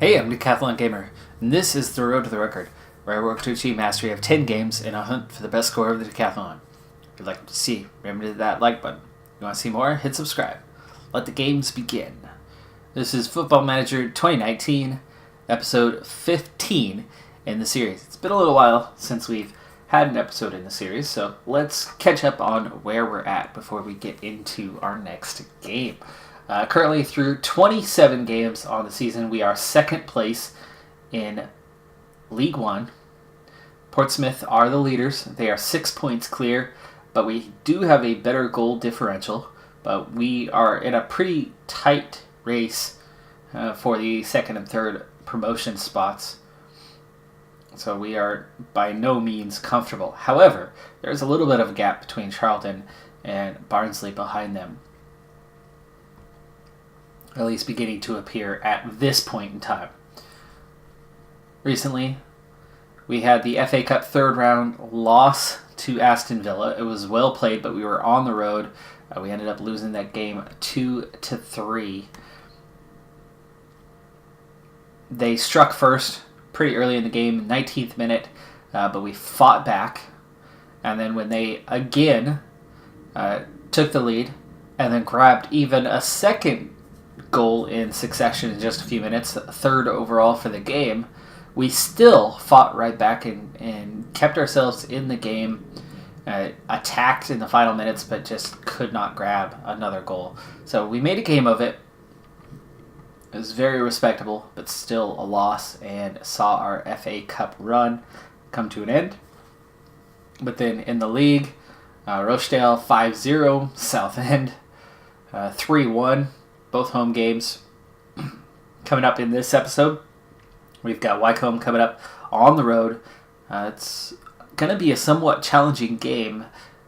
Hey, I'm Decathlon Gamer, and this is The Road to the Record, where I work to achieve mastery of 10 games in a hunt for the best score of the Decathlon. If you'd like to see, remember to hit that like button. If you want to see more, hit subscribe. Let the games begin. This is Football Manager 2019, episode 15 in the series. It's been a little while since we've had an episode in the series, so let's catch up on where we're at before we get into our next game. Currently, through 27 games on the season, we are second place in League One. Portsmouth are the leaders. They are 6 points clear, but we do have a better goal differential. But we are in a pretty tight race for the second and third promotion spots. So we are by no means comfortable. However, there's a little bit of a gap between Charlton and Barnsley behind them. At least beginning to appear at this point in time. Recently, we had the FA Cup third round loss to Aston Villa. It was well played, but we were on the road. We ended up losing that game 2-3. They struck first pretty early in the game, 19th minute, but we fought back. And then when they again took the lead and then grabbed even a second goal in succession in just a few minutes, third overall for the game, we still fought right back and kept ourselves in the game, attacked in the final minutes, but just could not grab another goal. So we made a game of it. It was very respectable, but still a loss, and saw our FA Cup run come to an end. But then in the league, Rochdale 5-0, Southend 3-1. Both home games. Coming up in this episode, we've got Wycombe coming up on the road. It's going to be a somewhat challenging game,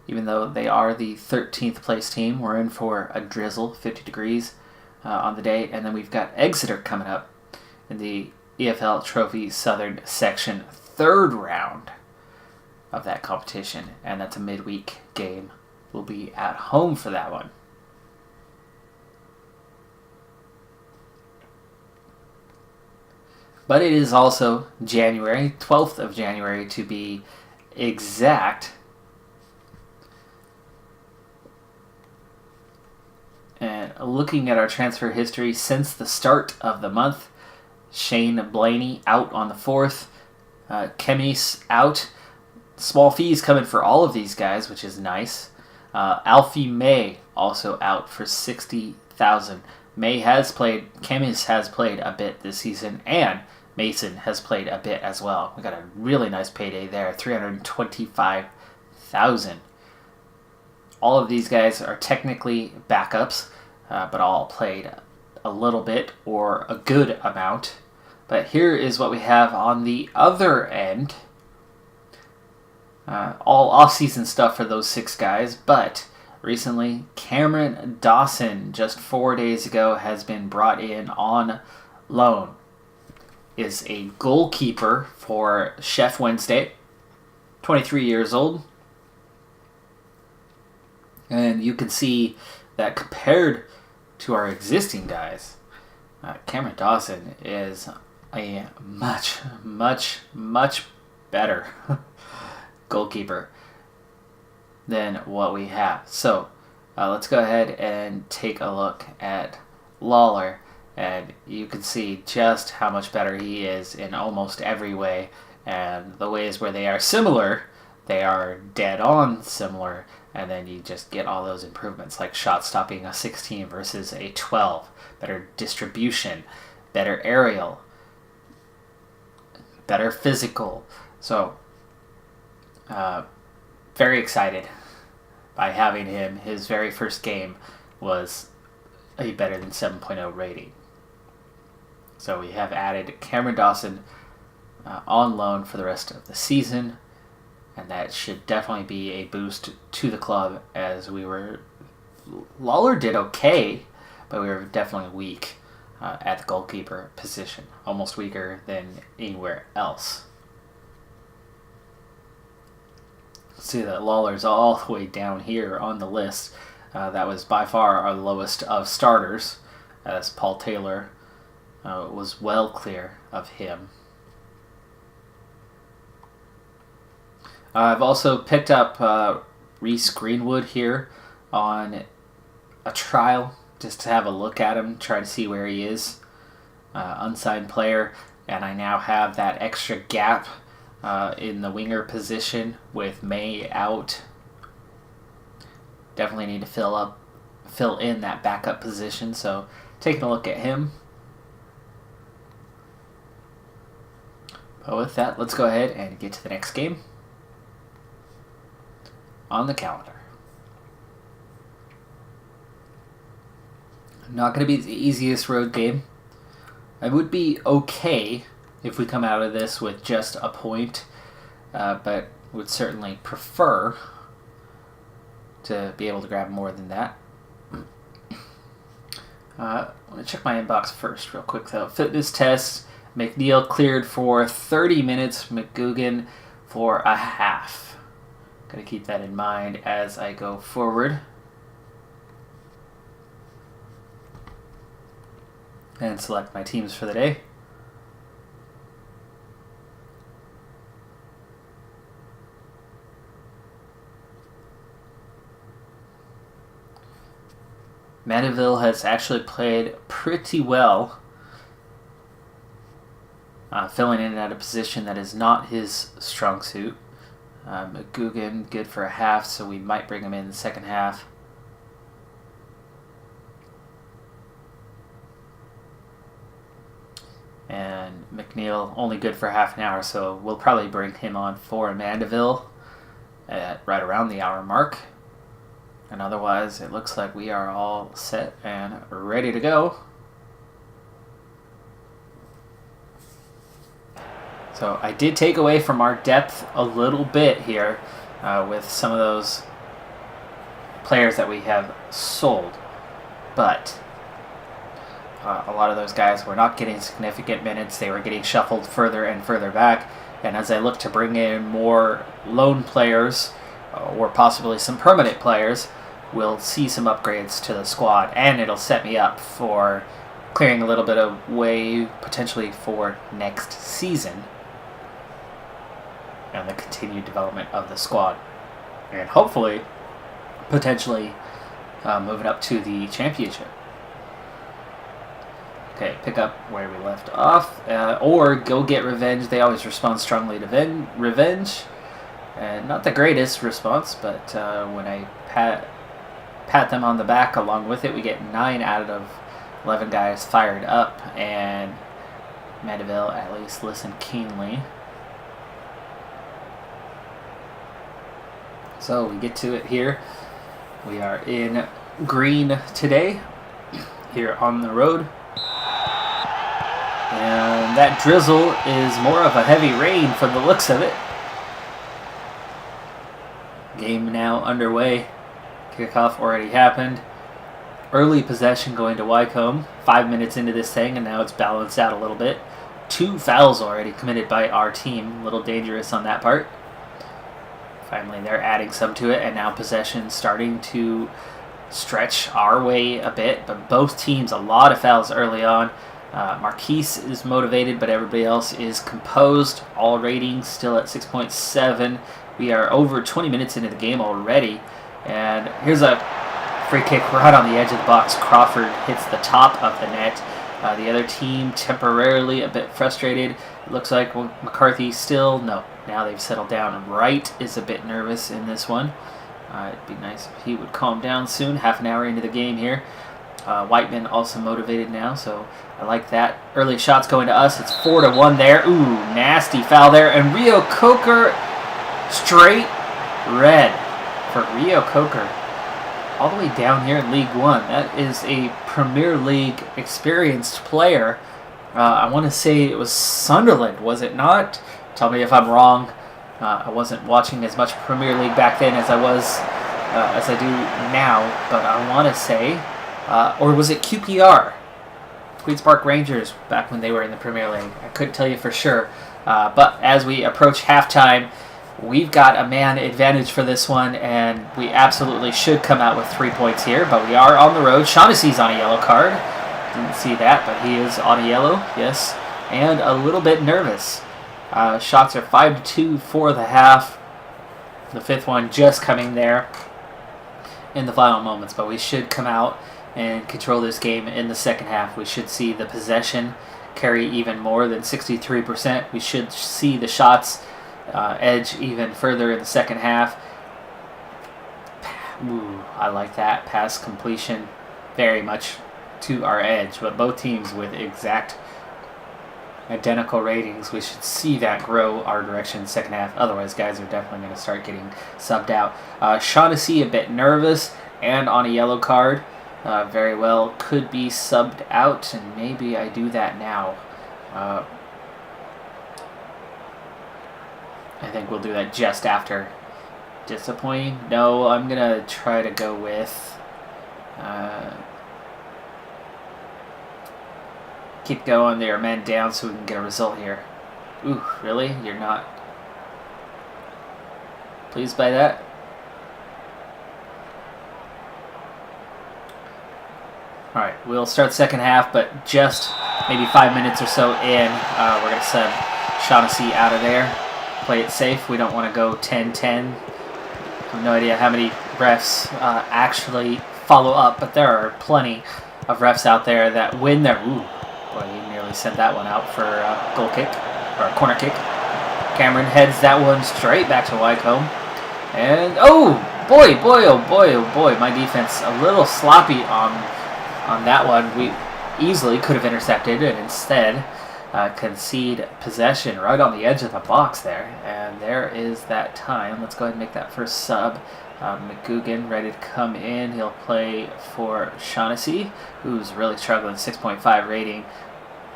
even though they are the 13th place team. We're in for a drizzle, 50 degrees on the day. And then we've got Exeter coming up in the EFL Trophy Southern Section third round of that competition. And that's a midweek game. We'll be at home for that one. But it is also January, 12th of January to be exact. And looking at our transfer history since the start of the month, Shane Blaney out on the 4th, Kemis out. Small fees coming for all of these guys, which is nice. Alfie May also out for $60,000. May has played, Kemis has played a bit this season, and Mason has played a bit as well. We got a really nice payday there, $325,000. All of these guys are technically backups, but all played a little bit or a good amount. But here is what we have on the other end. All off-season stuff for those 6 guys, but recently, Cameron Dawson, just 4 days ago, has been brought in on loan. Is a goalkeeper for Chef Wednesday, 23 years old. And you can see that compared to our existing guys, Cameron Dawson is a much, much, much better goalkeeper than what we have. So let's go ahead and take a look at Lawler, and you can see just how much better he is in almost every way. And the ways where they are similar, they are dead on similar, and then you just get all those improvements, like shot stopping a 16 versus a 12, better distribution, better aerial, better physical. So very excited by having him. His very first game was a better than 7.0 rating. So we have added Cameron Dawson on loan for the rest of the season, and that should definitely be a boost to the club, as Lawler did okay, but we were definitely weak at the goalkeeper position, almost weaker than anywhere else. See that Lawler's all the way down here on the list. That was by far our lowest of starters, as Paul Taylor was well clear of him. I've also picked up Reese Greenwood here on a trial, just to have a look at him, try to see where he is. Unsigned player, and I now have that extra gap in the winger position with May out. Definitely need to fill in that backup position, so taking a look at him. But with that, let's go ahead and get to the next game on the calendar. Not going to be the easiest road game. I would be okay if we come out of this with just a point, but would certainly prefer to be able to grab more than that. I want to check my inbox first real quick though. Fitness test. McNeil cleared for 30 minutes. McGugan for a half. Got to keep that in mind as I go forward. And select my teams for the day. Mandeville has actually played pretty well, filling in at a position that is not his strong suit. McGugan good for a half, so we might bring him in the second half. And McNeil only good for half an hour, so we'll probably bring him on for Mandeville at right around the hour mark. And otherwise, it looks like we are all set and ready to go. So I did take away from our depth a little bit here with some of those players that we have sold. But a lot of those guys were not getting significant minutes. They were getting shuffled further and further back. And as I look to bring in more loan players or possibly some permanent players, we'll see some upgrades to the squad, and it'll set me up for clearing a little bit of way potentially for next season and the continued development of the squad, and hopefully potentially moving up to the championship. Okay, pick up where we left off, or go get revenge. They always respond strongly to revenge. And not the greatest response, but when I pat them on the back along with it, we get 9 out of 11 guys fired up, and Mandeville at least listened keenly. So we get to it here. We are in green today, here on the road. And that drizzle is more of a heavy rain from the looks of it. Game now underway. Kickoff already happened. Early possession going to Wycombe. 5 minutes into this thing, and now it's balanced out a little bit. 2 fouls already committed by our team. A little dangerous on that part. Finally, they're adding some to it, and now possession starting to stretch our way a bit. But both teams, a lot of fouls early on. Marquise is motivated, but everybody else is composed. All ratings still at 6.7. We are over 20 minutes into the game already. And here's a free kick right on the edge of the box. Crawford hits the top of the net. The other team temporarily a bit frustrated. It looks like McCarthy still, no, now they've settled down. Wright is a bit nervous in this one. It'd be nice if he would calm down soon. Half an hour into the game here. Whiteman also motivated now, so I like that. Early shots going to us. It's 4-1 there. Ooh, nasty foul there. And Rio Coker, straight red for Rio Coker. All the way down here in League One. That is a Premier League experienced player. I want to say it was Sunderland, was it not? Tell me if I'm wrong. I wasn't watching as much Premier League back then as I do now, but I want to say... or was it QPR? Queen's Park Rangers, back when they were in the Premier League. I couldn't tell you for sure. But as we approach halftime, we've got a man advantage for this one, and we absolutely should come out with 3 points here. But we are on the road. Shaughnessy's on a yellow card. Didn't see that, but he is on a yellow, yes, and a little bit nervous. Shots are 5-2 for the half. The fifth one just coming there in the final moments, but we should come out and control this game in the second half. We should see the possession carry even more than 63%. We should see the shots edge even further in the second half. Ooh, I like that. Pass completion very much to our edge, but both teams with exact identical ratings. We should see that grow our direction in the second half. Otherwise, guys are definitely going to start getting subbed out. Shaughnessy a bit nervous and on a yellow card. Very well could be subbed out, and maybe I do that now. I think we'll do that just after. Disappointing? No, I'm going to try to go with... keep going there, man down so we can get a result here. Ooh, really? You're not pleased by that? Alright, we'll start second half, but just maybe 5 minutes or so in, we're going to send Shaughnessy out of there. Play it safe. We don't want to go 10-10. I have no idea how many refs actually follow up, but there are plenty of refs out there that win their... Ooh, boy, he nearly sent that one out for a goal kick, or a corner kick. Cameron heads that one straight back to Wycombe. And, oh boy, oh boy, my defense a little sloppy on that one. We easily could have intercepted and instead concede possession right on the edge of the box there. And there is that time. Let's go ahead and make that first sub. McGugan ready to come in. He'll play for Shaughnessy, who's really struggling, 6.5 rating.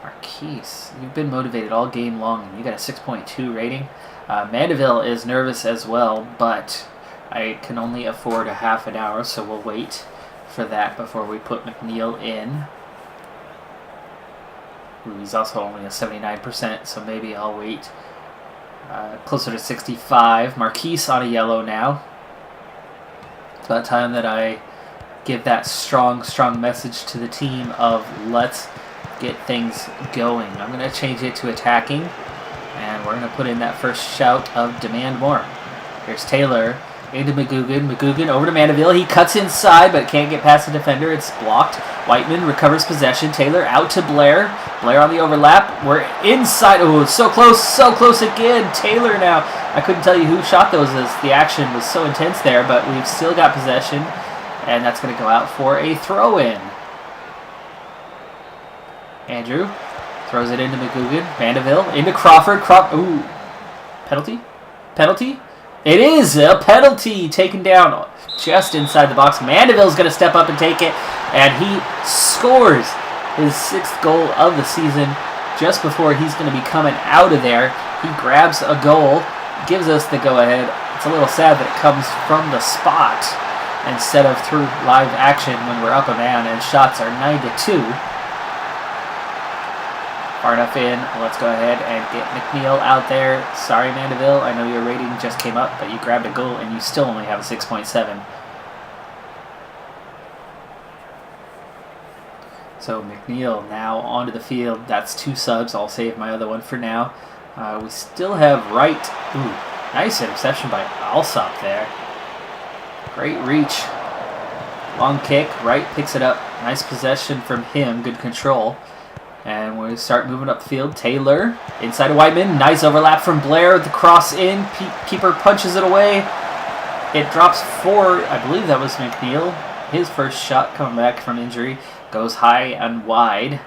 Marquise, you've been motivated all game long, and you got a 6.2 rating. Mandeville is nervous as well, but I can only afford a half an hour, so we'll wait for that before we put McNeil in. Ooh, he's also only a 79%, so maybe I'll wait. Closer to 65. Marquise on a yellow now. It's about time that I give that strong message to the team of let's get things going. I'm going to change it to attacking, and we're going to put in that first shout of demand more. Here's Taylor into McGugan. McGugan over to Mandeville. He cuts inside, but can't get past the defender. It's blocked. Whiteman recovers possession. Taylor out to Blair. Blair on the overlap. We're inside. Oh, so close again. Taylor now. I couldn't tell you who shot those as the action was so intense there, but we've still got possession, and that's going to go out for a throw-in. Andrew throws it into McGugan. Mandeville into Crawford. Ooh. Penalty? It is a penalty taken down just inside the box. Mandeville's going to step up and take it, and he scores his 6th goal of the season just before he's going to be coming out of there. He grabs a goal, gives us the go-ahead. It's a little sad that it comes from the spot instead of through live action when we're up a man, and shots are 9-2. Far enough in. Let's go ahead and get McNeil out there. Sorry, Mandeville. I know your rating just came up, but you grabbed a goal and you still only have a 6.7. So McNeil now onto the field. That's 2 subs. I'll save my other one for now. We still have Wright. Ooh, nice interception by Alsop there. Great reach. Long kick. Wright picks it up. Nice possession from him. Good control. And we start moving up the field. Taylor inside of Whiteman. Nice overlap from Blair. The cross in. Keeper punches it away. It drops for, I believe that was McNeil. His first shot coming back from injury. Goes high and wide.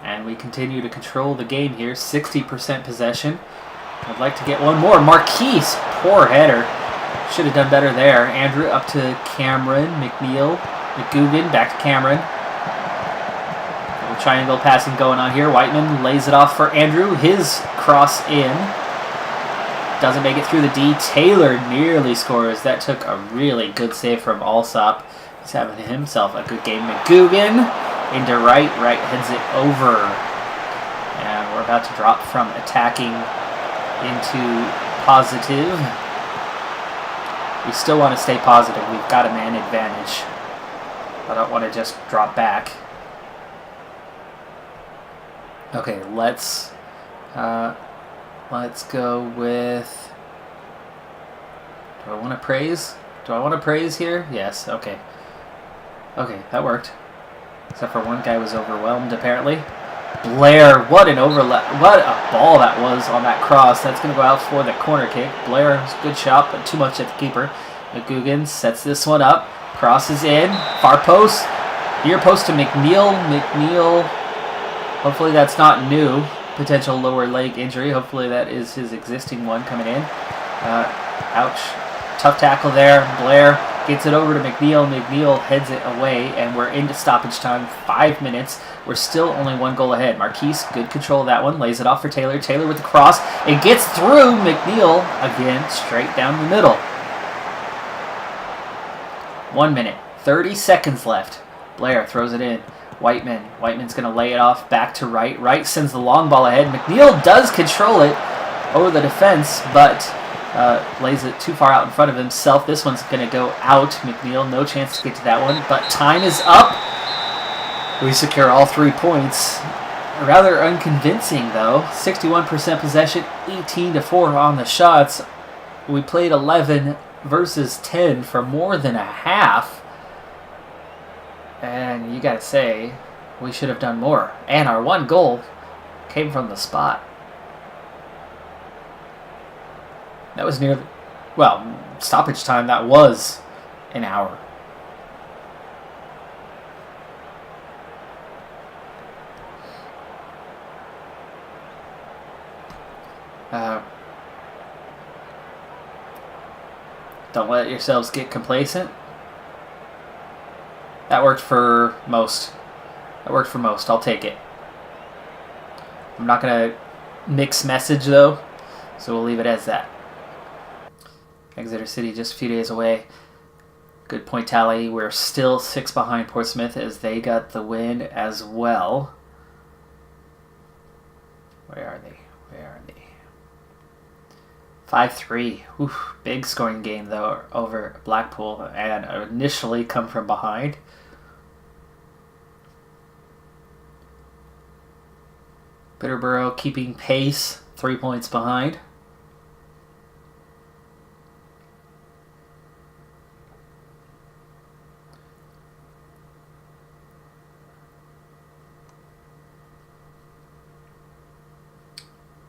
And we continue to control the game here. 60% possession. I'd like to get one more. Marquise. Poor header. Should have done better there. Andrew up to Cameron. McNeil. McGugan back to Cameron. Triangle passing going on here. Whiteman lays it off for Andrew. His cross in. Doesn't make it through the D. Taylor nearly scores. That took a really good save from Alsop. He's having himself a good game. McGugan into Wright. Wright heads it over. And we're about to drop from attacking into positive. We still want to stay positive. We've got a man advantage. I don't want to just drop back. Okay, let's go with... Do I want to praise? Do I want to praise here? Yes, okay. Okay, that worked. Except for one guy was overwhelmed, apparently. Blair, what an overlap. What a ball that was on that cross. That's going to go out for the corner kick. Blair, good shot, but too much at the keeper. McGugan sets this one up. Crosses in. Far post. Near post to McNeil. McNeil, hopefully that's not new. Potential lower leg injury. Hopefully that is his existing one coming in. Ouch. Tough tackle there. Blair gets it over to McNeil. McNeil heads it away, and we're into stoppage time. 5 minutes. We're still only 1 goal ahead. Marquise, good control of that one. Lays it off for Taylor. Taylor with the cross. It gets through. McNeil, again, straight down the middle. 1 minute. 30 seconds left. Blair throws it in. Whiteman's going to lay it off back to Wright. Wright sends the long ball ahead. McNeil does control it over the defense, but lays it too far out in front of himself. This one's going to go out. McNeil, no chance to get to that one, but time is up. We secure all 3 points. Rather unconvincing, though. 61% possession, 18-4 on the shots. We played 11 versus 10 for more than a half. And you gotta say, we should have done more. And our 1 goal came from the spot. That was nearly, well, stoppage time, that was an hour. Don't let yourselves get complacent. That worked for most. I'll take it. I'm not going to mix message, though, so we'll leave it as that. Exeter City just a few days away. Good point tally. We're still 6 behind Portsmouth as they got the win as well. Where are they? 5-3. Oof, big scoring game, though, over Blackpool, and initially come from behind. Peterborough keeping pace, 3 points behind.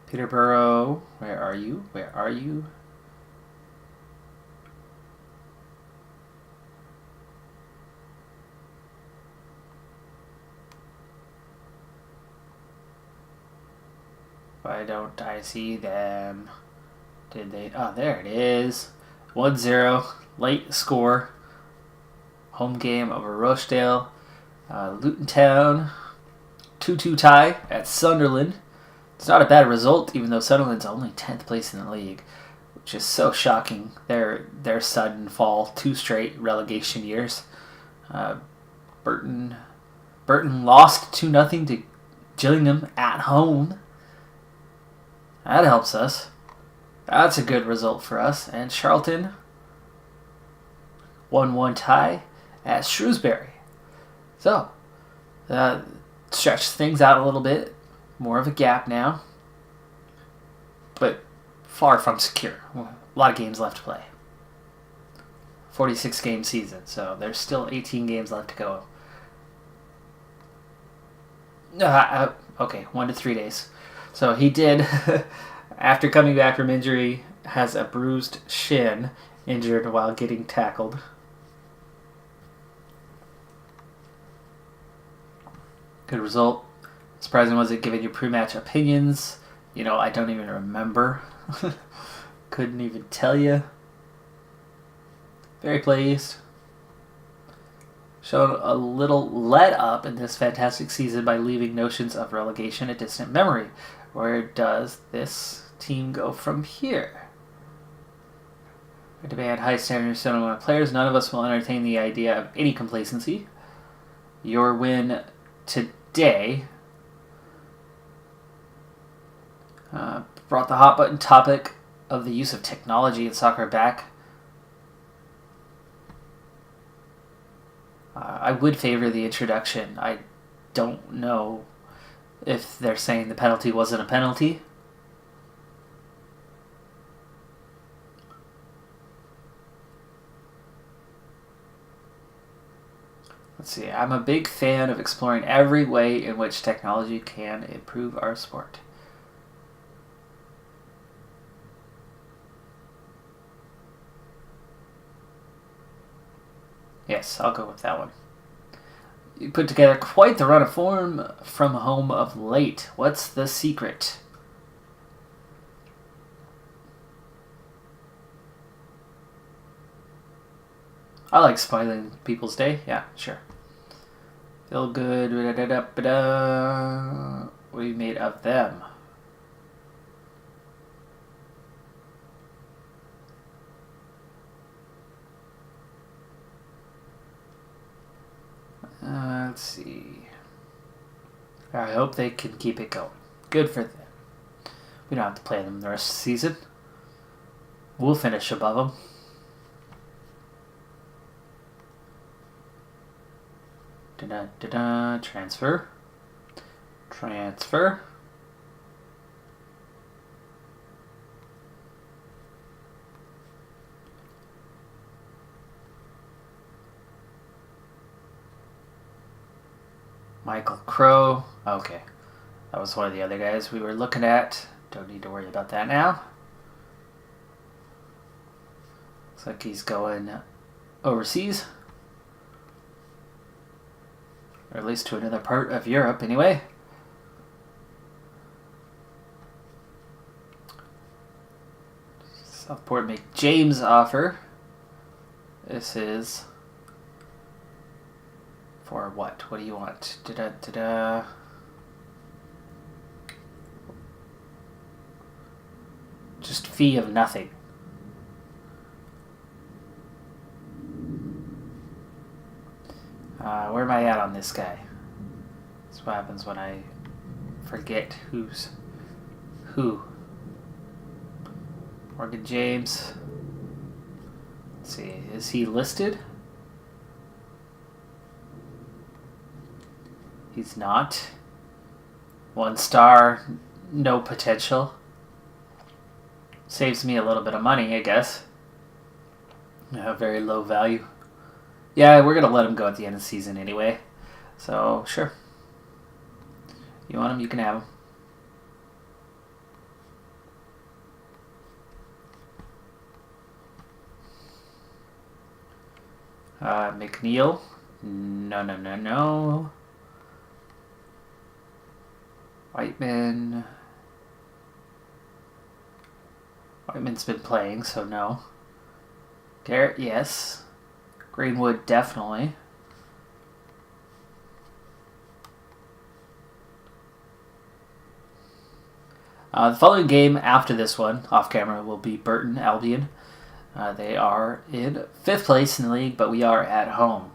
Peterborough, where are you? Why don't I see them? Did they? Oh, there it is. 1-0, late score. Home game over Rochdale. Luton Town, 2-2 tie at Sunderland. It's not a bad result, even though Sunderland's only 10th place in the league, which is so shocking. Their sudden fall, 2 straight relegation years. Burton lost 2-0 to Gillingham at home. That helps us. That's a good result for us. And Charlton, 1-1 tie at Shrewsbury. So, stretch things out a little bit. More of a gap now, but far from secure. A lot of games left to play. 46-game season, so there's still 18 games left to go. Okay, 1 to 3 days. So he did, after coming back from injury, has a bruised shin, injured while getting tackled. Good result. Surprising was it, given your pre-match opinions? You know, I don't even remember. Couldn't even tell you. Very pleased. Showed a little let up in this fantastic season by leaving notions of relegation a distant memory. Where does this team go from here? We demand high standards of our players. None of us will entertain the idea of any complacency. Your win today brought the hot button topic of the use of technology in soccer back. I would favor the introduction. I don't know if they're saying the penalty wasn't a penalty. Let's see. I'm a big fan of exploring every way in which technology can improve our sport. Yes, I'll go with that one. You put together quite the run of form from home of late. What's the secret? I like spoiling people's day. Yeah, sure. Feel good. What are you made of them? Let's see. I hope they can keep it going. Good for them. We don't have to play them the rest of the season. We'll finish above them. Transfer. Transfer. Michael Crow. Okay. That was one of the other guys we were looking at. Don't need to worry about that now. Looks like he's going overseas. Or at least to another part of Europe, anyway. Southport make James offer. This is for what? What do you want? Just fee of nothing. Where am I at on this guy? That's what happens when I forget who's who. Morgan James. Let's see, is he listed? He's not. 1 star, no potential. Saves me a little bit of money, I guess. Very low value. Yeah, we're going to let him go at the end of the season anyway. So, sure. You want him, you can have him. McNeil. No. Whiteman. Whiteman's been playing, so no. Garrett, yes. Greenwood, definitely. The following game after this one, off camera, will be Burton Albion. They are in 5th place in the league, but we are at home.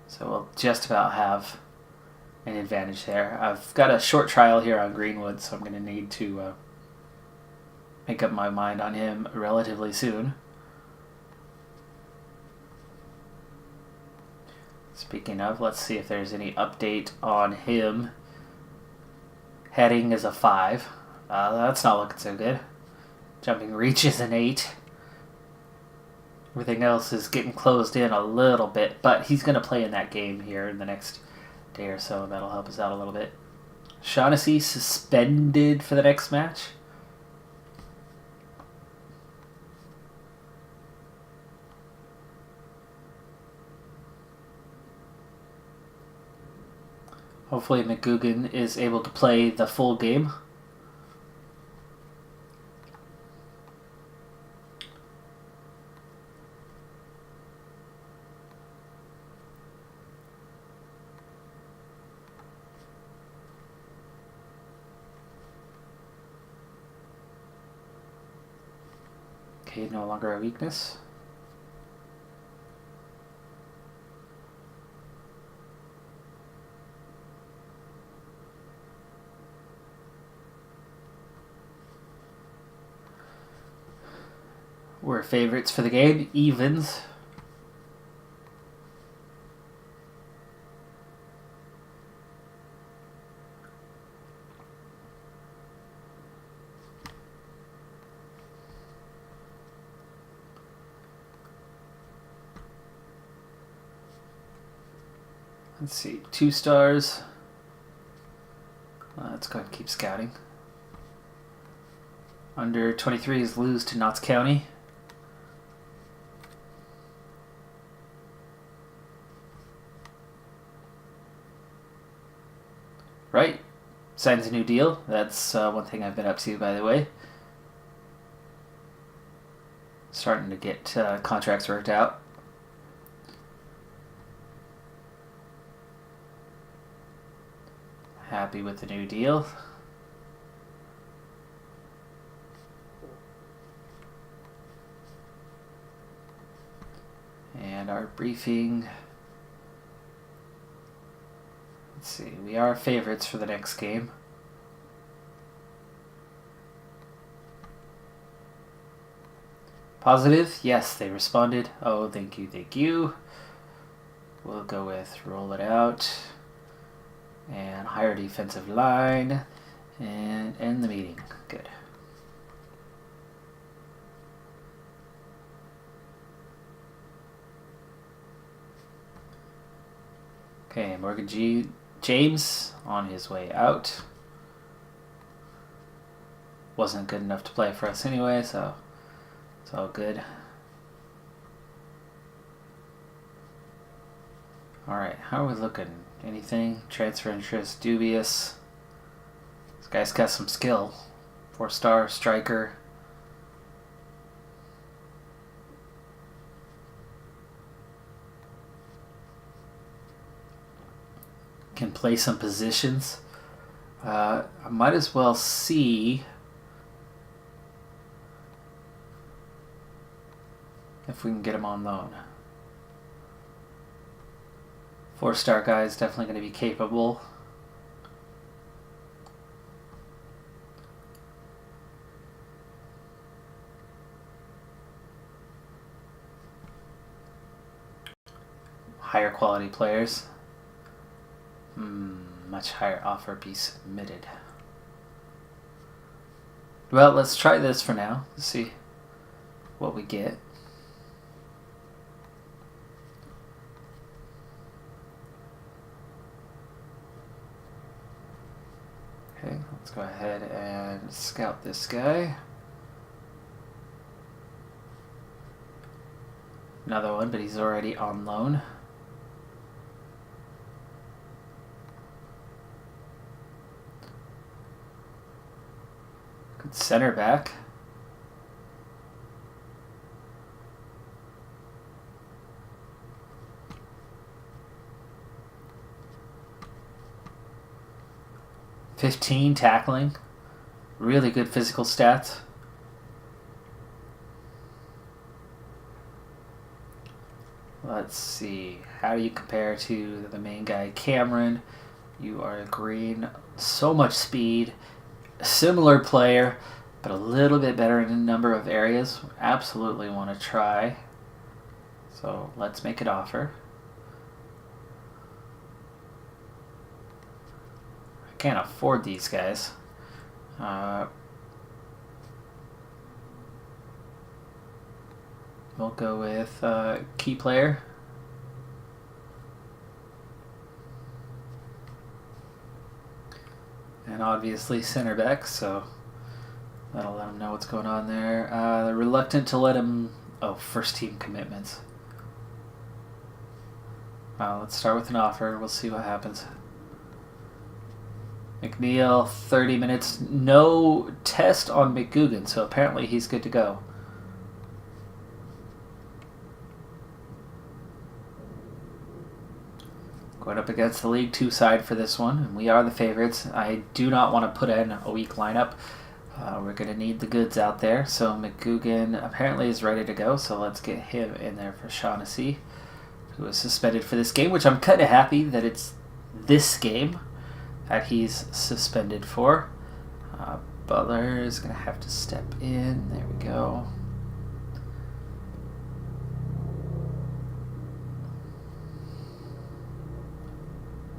So we'll just about have an advantage there. I've got a short trial here on Greenwood, so I'm going to need to make up my mind on him relatively soon. Speaking of, let's see if there's any update on him. Heading is a 5. That's not looking so good. Jumping reach is an 8. Everything else is getting closed in a little bit, but he's going to play in that game here in the next day or so. That'll help us out a little bit. Shaughnessy suspended for the next match. Hopefully McGugan is able to play the full game. Okay, no longer a weakness. We're favorites for the game. Evens. Let's see, 2 stars. Let's go ahead and keep scouting. Under 23s lose to Notts County. Right. Signs a new deal. That's one thing I've been up to, by the way. Starting to get contracts worked out. Happy with the new deal. And our briefing. Let's see, we are favorites for the next game. Positive? Yes, they responded. Oh, thank you, thank you. We'll go with roll it out. And higher defensive line. And end the meeting. Good. Okay, Morgan James on his way out. Wasn't good enough to play for us anyway, so it's all good. Alright, how are we looking? Anything? Transfer interest, dubious. This guy's got some skill. 4-star striker. Can play some positions. I might as well see if we can get him on loan. 4-star guy is definitely going to be capable. Higher quality players. Much higher offer be submitted. Well, let's try this for now. Let's see what we get. Okay, let's go ahead and scout this guy. Another one, but he's already on loan. Good center back. .15 tackling. Really good physical stats. Let's see. How do you compare to the main guy, Cameron? You are green. So much speed. A similar player, but a little bit better in a number of areas. Absolutely want to try. So let's make an offer. I can't afford these guys. We'll go with key player. And obviously center back, so that'll let him know what's going on there. They're reluctant to let him... Oh, first team commitments. Let's start with an offer. We'll see what happens. McNeil, 30 minutes. No test on McGugan, so apparently he's good to go. Going up against the League 2 side for this one, and we are the favorites. I do not want to put in a weak lineup. We're going to need the goods out there. So McGugan apparently is ready to go, so let's get him in there for Shaughnessy, who is suspended for this game, which I'm kind of happy that it's this game that he's suspended for. Butler is going to have to step in. There we go.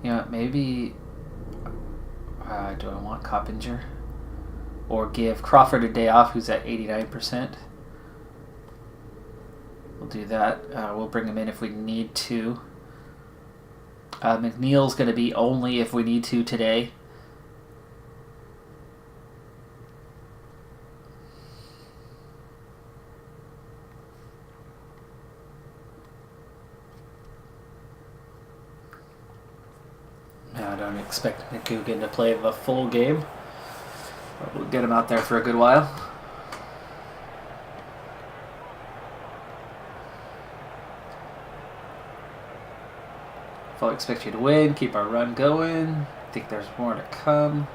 You know, maybe, do I want Coppinger? Or give Crawford a day off, who's at 89%. We'll do that. We'll bring him in if we need to. McNeil's going to be only if we need to today. I don't expect McGugan to play the full game. But we'll get him out there for a good while. Fully expect you to win, keep our run going. I think there's more to come.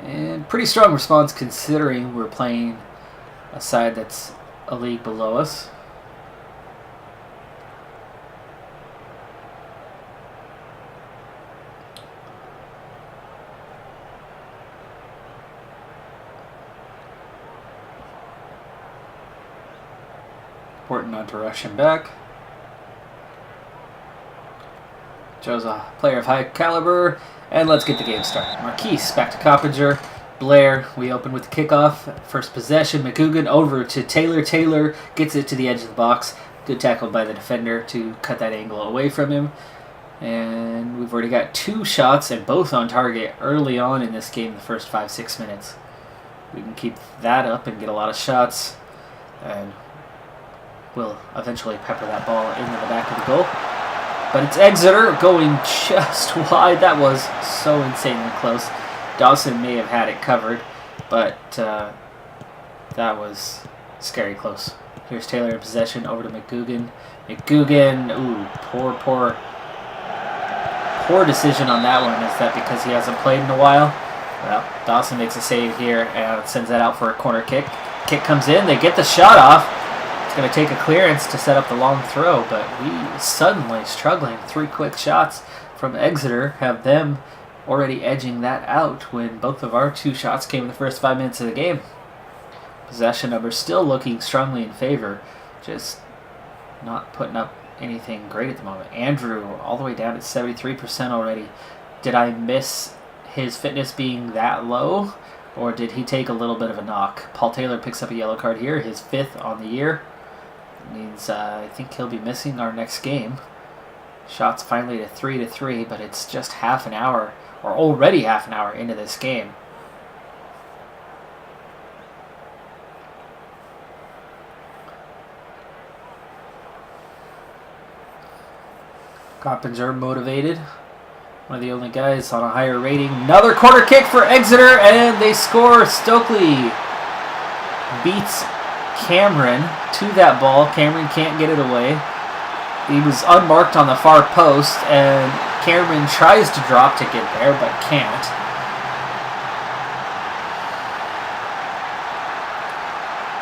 And pretty strong response considering we're playing a side that's a league below us. Important not to rush him back. Joe's a player of high caliber, and let's get the game started. Marquise back to Coppinger. Blair, we open with the kickoff. First possession, McGugan over to Taylor. Taylor gets it to the edge of the box. Good tackle by the defender to cut that angle away from him. And we've already got 2 shots, and both on target early on in this game, the first 5-6 minutes. We can keep that up and get a lot of shots, and we'll eventually pepper that ball into the back of the goal. But it's Exeter going just wide. That was so insanely close. Dawson may have had it covered, but that was scary close. Here's Taylor in possession, over to McGugan. McGugan, ooh, poor decision on that one. Is that because he hasn't played in a while? Well, Dawson makes a save here and sends that out for a corner kick. Kick comes in, they get the shot off. Going to take a clearance to set up the long throw, but we suddenly struggling. 3 quick shots from Exeter have them already edging that out when both of our 2 shots came in the first 5 minutes of the game. Possession numbers still looking strongly in favor, just not putting up anything great at the moment. Andrew all the way down at 73% already. Did I miss his fitness being that low, or did he take a little bit of a knock? Paul Taylor picks up a yellow card here, his 5th on the year. Means I think he'll be missing our next game. Shots finally to 3-3, but it's just half an hour, or already half an hour into this game. Coppinger motivated. One of the only guys on a higher rating. Another corner kick for Exeter, and they score. Stokely beats Cameron to that ball. Cameron can't get it away. He was unmarked on the far post, and Cameron tries to drop to get there, but can't.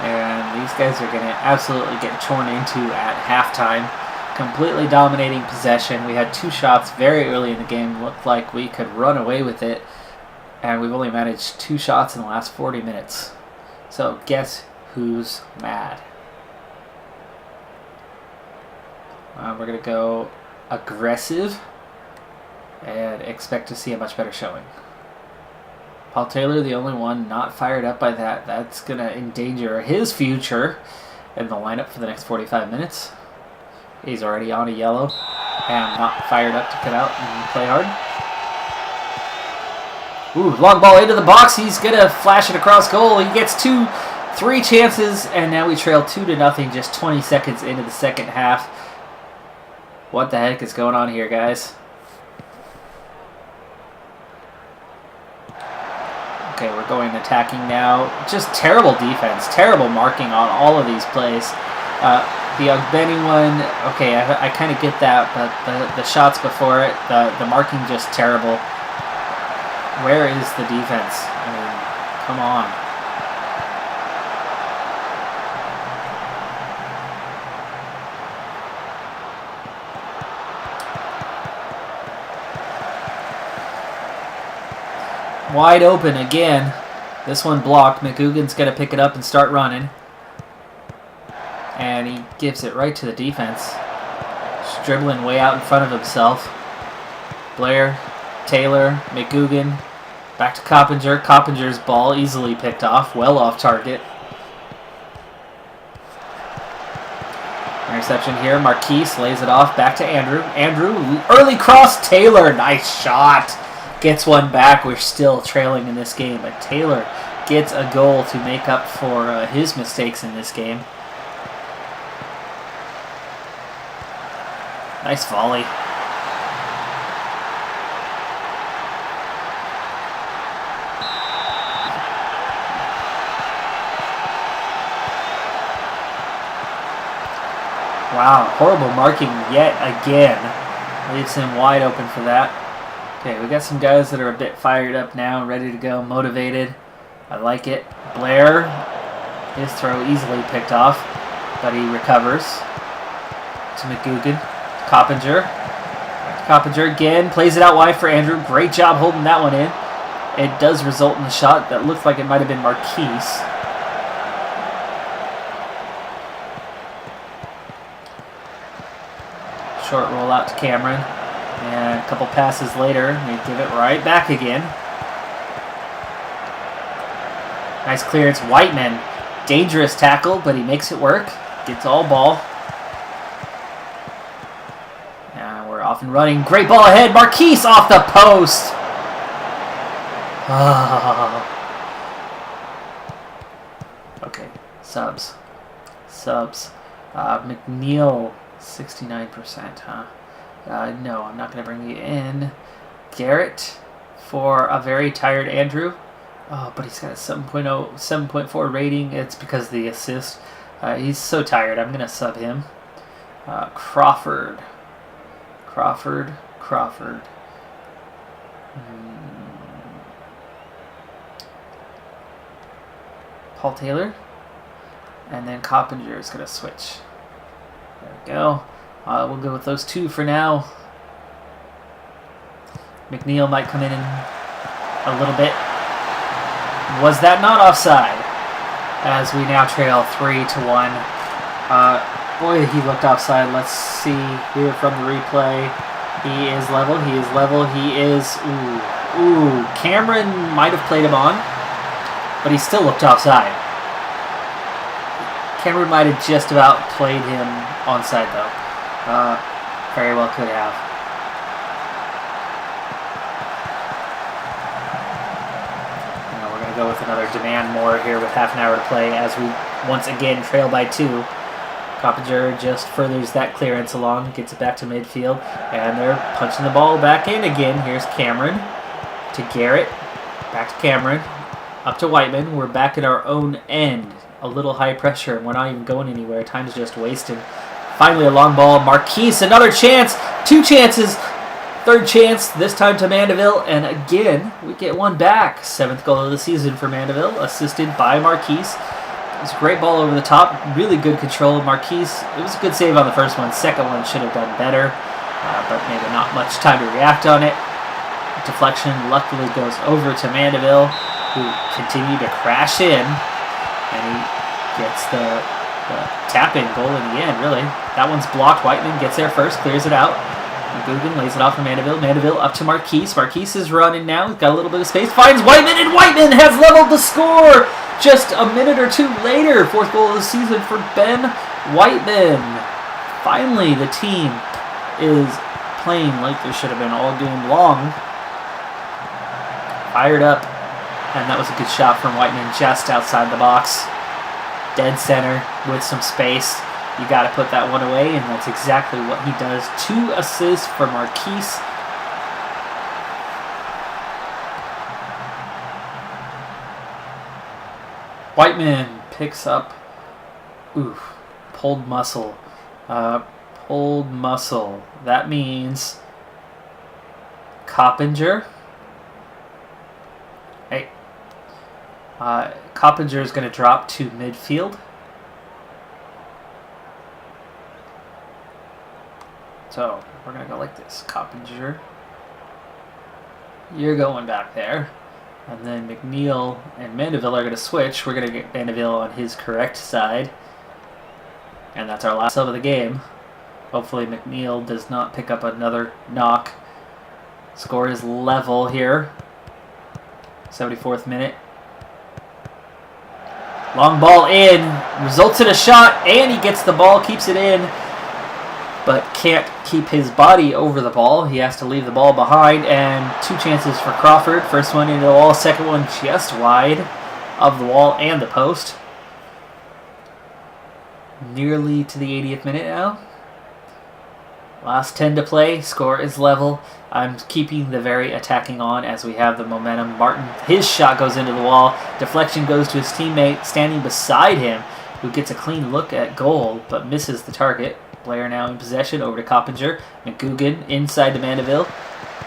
And these guys are going to absolutely get torn into at halftime. Completely dominating possession. We had 2 shots very early in the game. Looked like we could run away with it, and we've only managed 2 shots in the last 40 minutes. So guess who's mad? We're going to go aggressive and expect to see a much better showing. Paul Taylor, the only one not fired up by that. That's going to endanger his future in the lineup for the next 45 minutes. He's already on a yellow and not fired up to come out and play hard. Ooh, long ball into the box. He's going to flash it across goal. He gets 3 chances, and now we trail 2-0 just 20 seconds into the second half. What the heck is going on here, guys? Okay, we're going attacking now. Just terrible defense, terrible marking on all of these plays. The Ogbeni one, okay, I kind of get that, but the shots before it, the marking just terrible. Where is the defense? I mean, come on. Wide open again. This one blocked. McGugan's going to pick it up and start running. And he gives it right to the defense. Just dribbling way out in front of himself. Blair, Taylor, McGugan. Back to Coppinger. Coppinger's ball easily picked off. Well off target. There's interception here. Marquise lays it off back to Andrew. Andrew, early cross. Taylor, nice shot. Gets one back. We're still trailing in this game, but Taylor gets a goal to make up for his mistakes in this game. Nice volley. Wow, horrible marking yet again. Leaves him wide open for that. Okay, we got some guys that are a bit fired up now, ready to go, motivated. I like it. Blair, his throw easily picked off, but he recovers. To McGugan. Coppinger. Coppinger again, plays it out wide for Andrew. Great job holding that one in. It does result in a shot that looked like it might have been Marquise. Short roll out to Cameron. And a couple passes later, they give it right back again. Nice clearance. Whiteman. Dangerous tackle, but he makes it work. Gets all ball. And we're off and running. Great ball ahead. Marquise off the post. Oh. Okay. Subs. McNeil. 69%, huh? No, I'm not going to bring you in. Garrett for a very tired Andrew. Oh, but he's got a 7.4 rating. It's because of the assist. He's so tired. I'm going to sub him. Crawford. Paul Taylor. And then Coppinger is going to switch. There we go. We'll go with those two for now. McNeil might come in a little bit. Was that not offside? As we now trail 3-1. Boy, he looked offside. Let's see here from the replay. He is level. He is... Ooh. Cameron might have played him on, but he still looked offside. Cameron might have just about played him onside, though. Very well could have. We're going to go with another demand more here with half an hour to play as we once again trail by 2. Coppinger just furthers that clearance along, gets it back to midfield, and they're punching the ball back in again. Here's Cameron to Garrett, back to Cameron, up to Whiteman. We're back at our own end. A little high pressure, and we're not even going anywhere. Time's just wasted. Finally, a long ball. Marquise, another chance. 2 chances. 3rd chance, this time to Mandeville. And again, we get one back. 7th goal of the season for Mandeville, assisted by Marquise. It was a great ball over the top. Really good control. Marquise, it was a good save on the first one. Second one should have done better, but maybe not much time to react on it. Deflection luckily goes over to Mandeville, who continued to crash in. And he gets the tap-in goal in the end, really. That one's blocked. Whiteman gets there first, clears it out. McGugan lays it off for Mandeville. Mandeville up to Marquise. Marquise is running now. He's got a little bit of space. Finds Whiteman, and Whiteman has leveled the score just a minute or two later. 4th goal of the season for Ben Whiteman. Finally, the team is playing like they should have been all game long. Fired up. And that was a good shot from Whiteman just outside the box. Dead center with some space. You got to put that one away, and that's exactly what he does. 2 assists for Marquise. Whiteman picks up, pulled muscle. Pulled muscle. That means Coppinger. Hey. Coppinger is going to drop to midfield. So, we're going to go like this. Coppinger, you're going back there. And then McNeil and Mandeville are going to switch. We're going to get Mandeville on his correct side. And that's our last sub of the game. Hopefully McNeil does not pick up another knock. Score is level here. 74th minute. Long ball in. Results in a shot. And he gets the ball. Keeps it in. but can't keep his body over the ball. He has to leave the ball behind, and 2 chances for Crawford. First one into the wall, second one just wide of the wall and the post. Nearly to the 80th minute now. Last 10 to play. Score is level. I'm keeping the very attacking on as we have the momentum. Martin, his shot goes into the wall. Deflection goes to his teammate standing beside him, who gets a clean look at goal but misses the target. Blair now in possession, over to Coppinger. McGugan inside to Mandeville.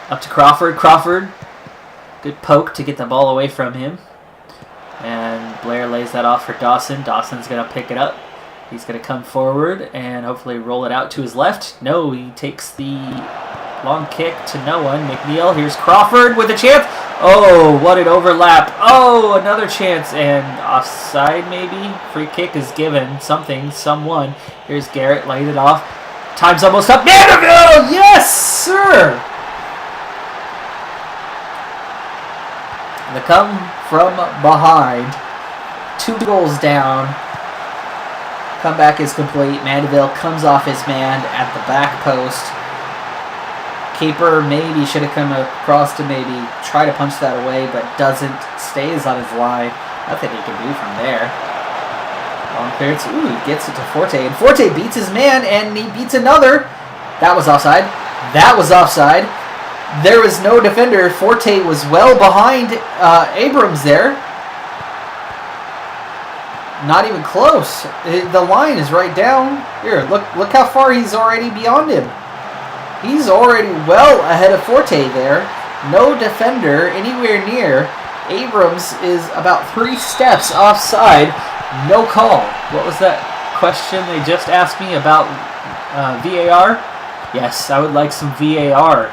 Up to Crawford. Crawford, good poke to get the ball away from him. And Blair lays that off for Dawson. Dawson's going to pick it up. He's going to come forward and hopefully roll it out to his left. No, he takes the long kick to no one. McNeil, here's Crawford with a chance. Oh, what an overlap. Oh, another chance. And offside maybe? Free kick is given. Someone. Here's Garrett, laying it off. Time's almost up. Mandeville! Yes, sir! The come from behind. 2 goals down. Comeback is complete. Mandeville comes off his man at the back post. Keeper maybe should have come across to maybe try to punch that away, but doesn't. Stays on his line. Nothing he can do from there. Long clearance. Ooh, he gets it to Forte. And Forte beats his man, and he beats another. That was offside. That was offside. There was no defender. Forte was well behind Abrams there. Not even close. The line is right down. Here, look how far he's already beyond him. He's already well ahead of Forte there. No defender anywhere near. Abrams is about 3 steps offside. No call. What was that question they just asked me about VAR? Yes, I would like some VAR.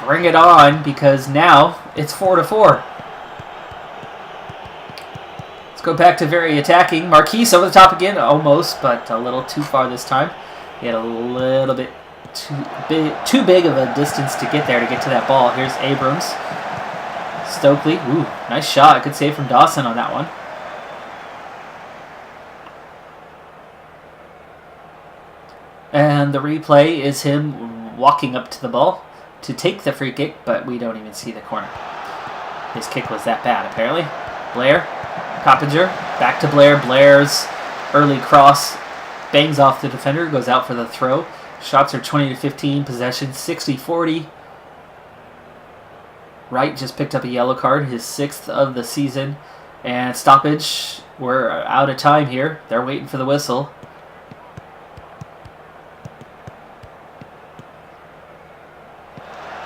Bring it on, because now it's 4-4. Let's go back to very attacking. Marquise over the top again, almost, but a little too far this time. He had a little bit too big of a distance to get there to get to that ball. Here's Abrams. Stokely. Ooh, nice shot. Good save from Dawson on that one. And the replay is him walking up to the ball to take the free kick, but we don't even see the corner. His kick was that bad, apparently. Blair. Coppinger. Back to Blair. Blair's early cross bangs off the defender. Goes out for the throw. Shots are 20-15. Possession 60-40. Wright just picked up a yellow card, his 6th of the season. And stoppage. We're out of time here. They're waiting for the whistle.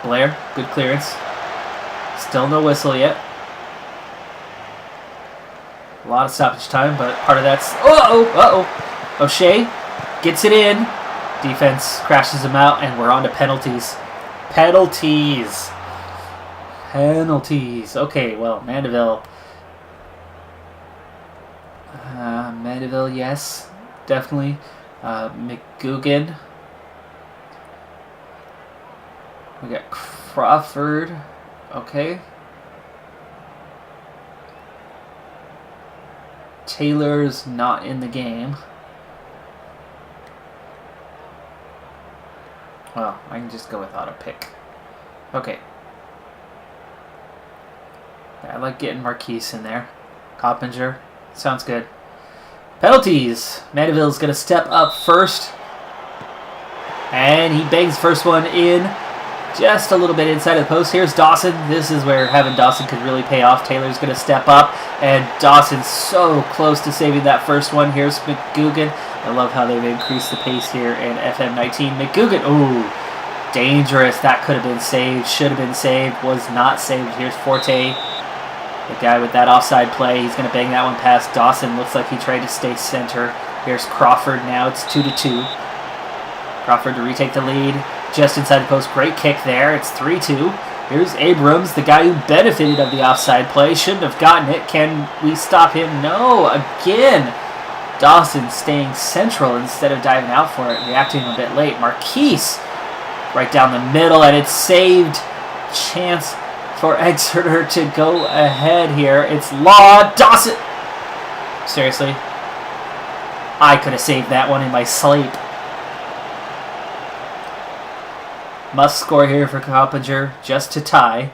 Blair, good clearance. Still no whistle yet. A lot of stoppage time, but part of that's... O'Shea gets it in. Defense crashes him out, and we're on to penalties. Penalties. Okay, well, Mandeville. Mandeville, yes. Definitely. McGugan. We got Crawford. Okay. Taylor's not in the game. Well, I can just go without a pick. Okay. Yeah, I like getting Marquise in there. Coppinger. Sounds good. Penalties. Mandeville's going to step up first. And he bangs the first one in. Just a little bit inside of the post. Here's Dawson. This is where having Dawson could really pay off. Taylor's going to step up. And Dawson's so close to saving that first one. Here's McGugan. I love how they've increased the pace here in FM19. McGugan. Ooh, dangerous. That could have been saved. Should have been saved. Was not saved. Here's Forte. The guy with that offside play. He's going to bang that one past Dawson. Looks like he tried to stay center. Here's Crawford now. It's 2-2. Crawford to retake the lead. Just inside the post. Great kick there. It's 3-2. Here's Abrams, the guy who benefited of the offside play. Shouldn't have gotten it. Can we stop him? No. Again. Dawson staying central instead of diving out for it. Reacting a bit late. Marquise right down the middle, and it's saved. Chance for Exeter to go ahead here. It's Law. Dawson. Seriously. I could have saved that one in my sleep. Must score here for Coppinger just to tie.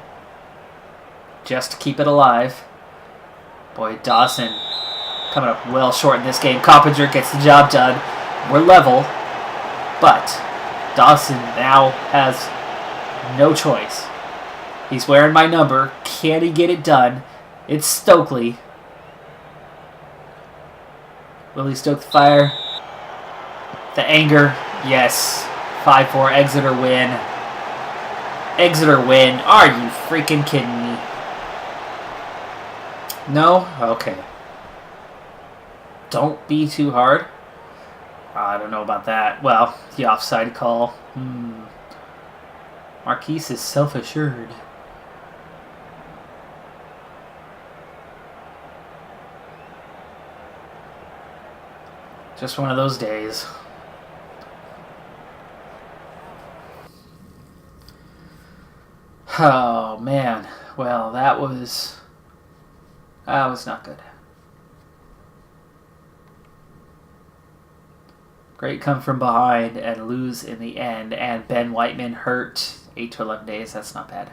Just to keep it alive. Boy, Dawson coming up well short in this game. Coppinger gets the job done. We're level. But Dawson now has no choice. He's wearing my number. Can he get it done? It's Stokely. Will he stoke the fire? The anger. Yes. 5-4. Exeter win. Exeter win. Are you freaking kidding me? No? Okay. Don't be too hard. I don't know about that. Well, the offside call. Marquise is self-assured. Just one of those days. Oh, man. Well, that was not good. Great come from behind and lose in the end. And Ben Whiteman hurt 8 to 11 days. That's not bad.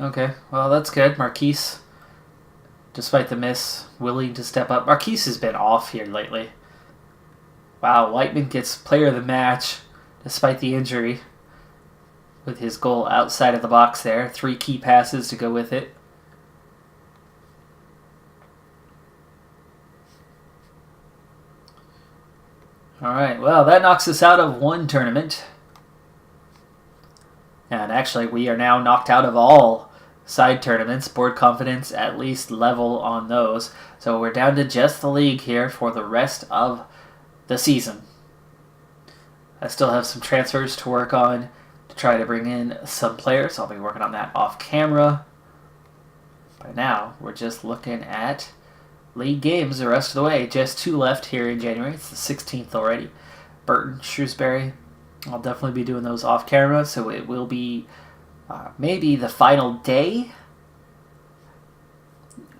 Okay, well, that's good. Marquise, despite the miss, willing to step up. Marquise has been off here lately. Wow, Whiteman gets player of the match despite the injury with his goal outside of the box there. 3 key passes to go with it. All right, well, that knocks us out of one tournament. And actually, we are now knocked out of all side tournaments. Board confidence at least level on those. So we're down to just the league here for the rest of the season. I still have some transfers to work on to try to bring in some players. I'll be working on that off camera. By now, we're just looking at league games the rest of the way. Just 2 left here in January. It's the 16th already. Burton, Shrewsbury. I'll definitely be doing those off camera, so it will be maybe the final day.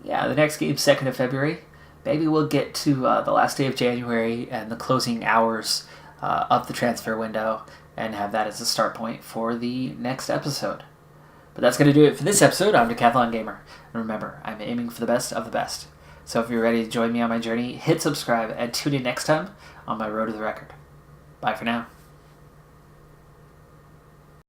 Yeah, the next game, 2nd of February. Maybe we'll get to the last day of January and the closing hours of the transfer window and have that as a start point for the next episode. But that's going to do it for this episode. I'm Decathlon Gamer. And remember, I'm aiming for the best of the best. So if you're ready to join me on my journey, hit subscribe and tune in next time on my road to the record. Bye for now.